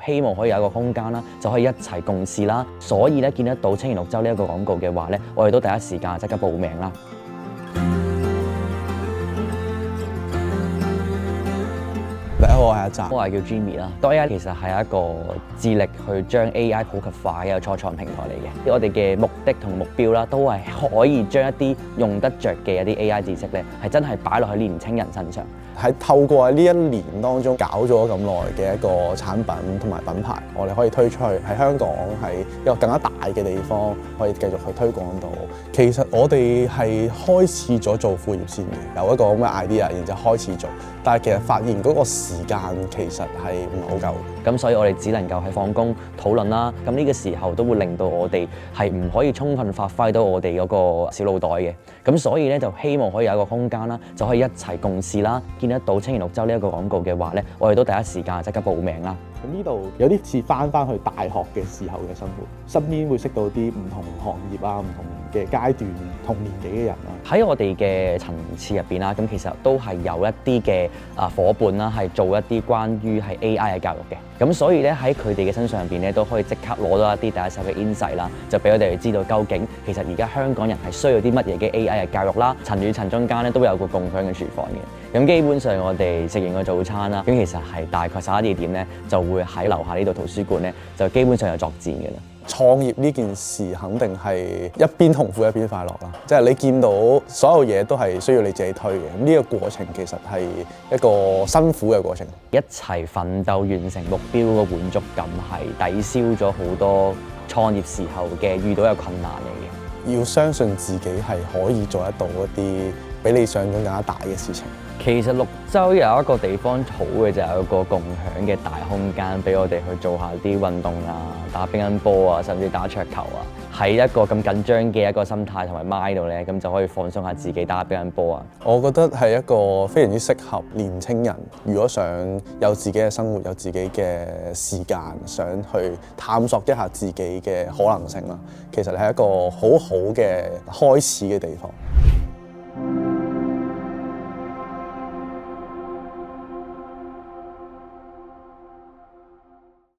希望可以有一個空間啦，就可以一齊共事啦。所以咧見得到青年綠洲呢一個廣告嘅話咧，我哋都第一時間即刻報名啦。第一個我係阿澤，我係叫 Jimmy 啦。AI 其實係一個致力去將 AI 普及化嘅一個初創平台嚟嘅。我哋嘅目的同目標啦，都係可以將一啲用得着嘅一啲 AI 知識咧，係真係擺落去年青人身上。喺透過呢一年當中搞咗咁耐嘅一個產品同埋品牌，我哋可以推出去喺香港，喺一個更加大嘅地方，可以繼續去推廣到。其實我哋係開始咗做副業先嘅，有一個咁嘅 idea， 然之後開始做，但係其實發現嗰個時間其實係唔係好夠。咁所以我哋只能夠喺放工討論啦。咁呢個時候都會令到我哋係唔可以充分發揮到我哋嗰個小腦袋嘅。咁所以咧就希望可以有一個空間啦，就可以一齊共事啦。見得到青年綠洲呢一個廣告嘅話咧，我哋都第一時間即刻報名啦。咁呢度有啲似翻去大學嘅時候嘅生活，身邊會識到啲唔同行業啊、唔同嘅階段、同年紀嘅人啊。喺我哋嘅層次入邊啦，咁其實都係有一啲嘅夥伴啦，係做一啲關於係 AI 嘅教育嘅。咁所以咧喺佢哋嘅身上邊咧，都可以即刻攞到一啲第一手嘅 insight 啦，就俾我哋知道究竟其實而家香港人係需要啲乜嘢嘅 AI 嘅教育啦。層與層中間咧都有個共享嘅廚房嘅。咁基本上我哋食完個早餐啦，咁其實係大概11點咧就會喺樓下呢度圖書館咧，就基本上有作戰嘅啦。創業呢件事肯定係一邊痛苦一邊快樂啦，即係你見到所有嘢都係需要你自己推嘅，咁呢個過程其實係一個辛苦嘅過程。一齊奮鬥完成目標個滿足感係抵消咗好多創業時候嘅遇到嘅困難嚟嘅。要相信自己係可以做得到一啲比你想像更加大嘅事情。其實綠洲有一個地方好嘅就係有個共享嘅大空間，俾我哋去做下啲運動啊、打乒乓波啊，甚至打桌球啊。喺一個咁緊張嘅一個心態同埋 mind 度咧，咁就可以放鬆下自己打乒乓波啊。我覺得係一個非常之適合年青人，如果想有自己嘅生活、有自己嘅時間，想去探索一下自己嘅可能性啦。其實係一個好好嘅開始嘅地方。